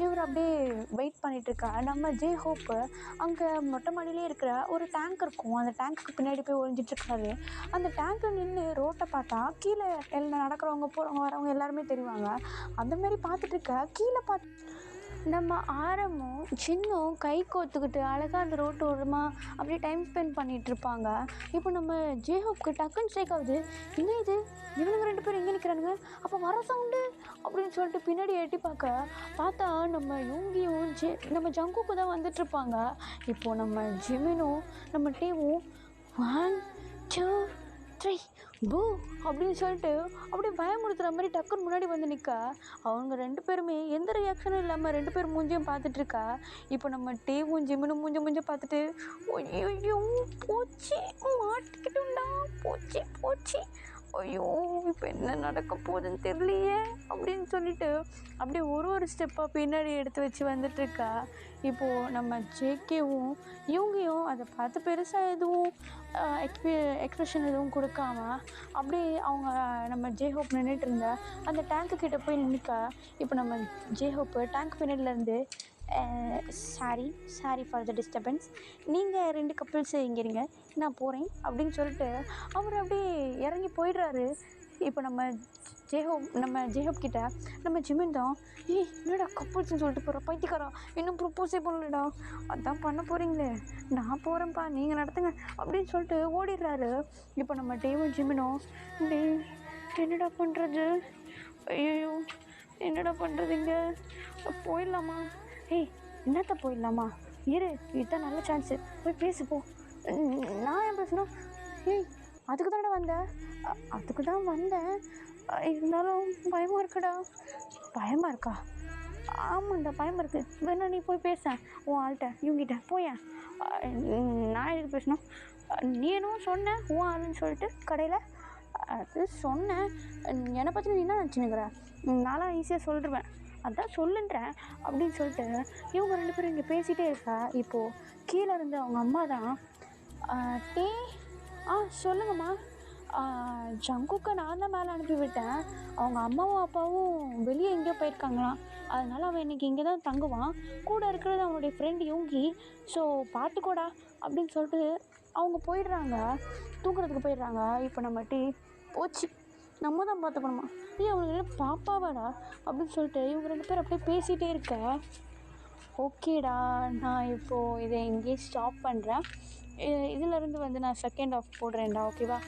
இவர் அப்படியே வெயிட் பண்ணிகிட்ருக்கா. நம்ம ஜெய்ஹோப்பு அங்கே மொட்டை மாடியிலே இருக்கிற ஒரு டேங்க் இருக்கும், அந்த டேங்க்குக்கு பின்னாடி போய் ஒழிஞ்சிட்ருக்காரு. அந்த டேங்க்கில் நின்று ரோட்டை பார்த்தா கீழே எல்லாம் நடக்கிறவங்க போகிறவங்க வரவங்க எல்லாருமே தெரிவாங்க. அந்தமாரி பார்த்துட்ருக்க கீழே நம்ம ஆரமும் சின்னும் கை கோத்துக்கிட்டு அழகாக அந்த ரோட்டு ஓரமாக அப்படியே டைம் ஸ்பெண்ட் பண்ணிகிட்ருப்பாங்க. இப்போ நம்ம ஜேஹோப்க்கு டக்குன்னு ஸ்ட்ரைக் ஆகுது, என்ன இது இவனுங்க 2 பேரும் எங்கே நிற்கிறானுங்க, அப்போ வர சவுண்டு அப்படின்னு சொல்லிட்டு பின்னாடி எட்டி பார்த்தா நம்ம யூங்கியும் நம்ம ஜங்குக்கு தான் வந்துட்டுருப்பாங்க. இப்போது நம்ம ஜிமினும் நம்ம டீவும் 1 2 3 பூ அப்படின்னு சொல்லிட்டு அப்படியே பயமுறுத்துகிற மாதிரி டக்குன்னு முன்னாடி வந்து நிற்க, அவங்க 2 பேருமே எந்த ரியாக்ஷனும் இல்லாமல் 2 பேர் மூஞ்சியும் பார்த்துட்ருக்கா. இப்போ நம்ம டேவும் ஜிமினும் மூஞ்ச பார்த்துட்டு, ஐயோ போச்சு மாட்டிக்கிட்டோம்டா, போச்சு ஐயோ இப்போ என்ன நடக்க போகுதுன்னு தெரியலையே அப்படின்னு சொல்லிட்டு அப்படியே ஒரு ஸ்டெப்பாக பின்னாடி எடுத்து வச்சு வந்துட்டுருக்கா. இப்போது நம்ம ஜேகேவும் இவங்கையும் அதை பார்த்து பெருசாக எதுவும் எக்ஸ்பிரஷன் எதுவும் கொடுக்காம அப்படியே அவங்க நம்ம ஜேஹோப் நின்றுட்டு இருந்த அந்த டேங்க்கு கிட்டே போய் நிற்க, இப்போ நம்ம ஜேஹோப்பு டேங்க் பின்னாடிலேருந்து, சாரி ஃபார் த டிஸ்டர்பன்ஸ், நீங்கள் 2 கப்புள்ஸ் இங்கே இருங்க நான் போகிறேன் அப்படின்னு சொல்லிட்டு அவர் அப்படியே இறங்கி போயிடுறாரு. இப்போ நம்ம ஜேஹோப் கிட்ட நம்ம ஜிமின் தான் என்னடா கப்புள்ஸ்ன்னு சொல்லிட்டு போகிற பைத்தியக்காரா இன்னும் ப்ரொப்போஸே பண்ணலடா அதான் பண்ண போகிறீங்களே நான் போகிறேன்ப்பா நீங்கள் நடத்துங்க அப்படின்னு சொல்லிட்டு ஓடிடுறாரு. இப்போ நம்ம டேவும் ஜிமினும் என்னடா பண்ணுறது ஐயோ என்னடா பண்ணுறதுங்க போயிடலாமா என்னத்த போயிடலாமா இதுதான் நல்ல சான்ஸு போய் பேசுப்போ. நான் ஏன் பேசணும் அதுக்கு தானே வந்தேன் அதுக்கு தான் வந்தேன் இருந்தாலும் பயமாக இருக்குடா. பயமாக இருக்கா? ஆமாண்டா பயமாக இருக்குது. வேணா நீ போய் பேச உன் ஆள்கிட்ட இவங்கிட்ட போயேன். நான் எதுக்கு பேசணும்? நீ என்னவோ சொன்னேன் உன் ஆளுன்னு சொல்லிட்டு கடையில் அது சொன்னேன். என்னை பற்றி நீ என்ன நினச்சினுக்கிற? நான்லாம் ஈஸியாக சொல்லிடுவேன் அதான் சொல்லுன்றேன் அப்படின்னு சொல்லிட்டு இவங்க 2 பேரும் இங்கே பேசிகிட்டே இருக்கா. இப்போது கீழே இருந்து அவங்க அம்மா தான் சொல்லுங்கம்மா. ஜங்குக்கை நான் தான் மேலே அனுப்பி விட்டேன். அவங்க அம்மாவும் அப்பாவும் வெளியே எங்கேயோ போயிருக்காங்களாம். அதனால் அவன் இன்றைக்கி இங்கே தான் தங்குவான். கூட இருக்கிறது அவனுடைய ஃப்ரெண்டு யோங்கி. ஸோ பார்த்துக்கோடா அப்படின்னு சொல்லிட்டு அவங்க போயிடுறாங்க தூங்குறதுக்கு போயிடுறாங்க. இப்போ நம்ம போச்சு நம்ம தான் பார்த்துக்கணுமா அவங்களுக்கு பாப்பாவாடா அப்படின்னு சொல்லிட்டு இவங்க 2 பேர் அப்படியே பேசிகிட்டே இருக்க. ஓகேடா நான் இப்போது இதை இங்கேயே ஸ்டாப் பண்ணுறேன். இதிலேருந்து வந்து நான் செகண்ட் ஆஃப் போடுறேன்டா ஓகேவா?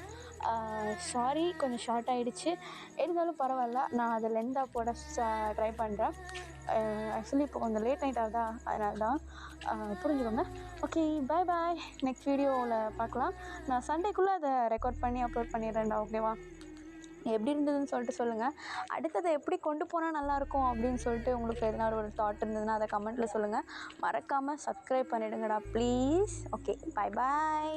சாரி கொஞ்சம் ஷார்ட் ஆகிடுச்சு இருந்தாலும் பரவாயில்ல நான் அதை லென்த்தாக போட ட்ரை பண்ணுறேன். ஆக்சுவலி இப்போ கொஞ்சம் லேட் நைட் ஆகுதா அதனால தான் புரிஞ்சுக்கோங்க. ஓகே பாய் பாய். நெக்ஸ்ட் வீடியோவில் பார்க்கலாம். நான் சண்டேக்குள்ளே அதை ரெக்கார்ட் பண்ணி அப்லோட் பண்ணிடுறேன்டா ஓகேவா? எப்படி இருந்ததுன்னு சொல்லிட்டு சொல்லுங்கள். அடுத்ததை எப்படி கொண்டு போனால் நல்லாயிருக்கும் அப்படின்னு சொல்லிட்டு உங்களுக்கு எதனா ஒரு தாட் இருந்ததுன்னா அதை கமெண்ட்டில் சொல்லுங்கள். மறக்காமல் சப்ஸ்கிரைப் பண்ணிவிடுங்கடா ப்ளீஸ். Okay bye bye.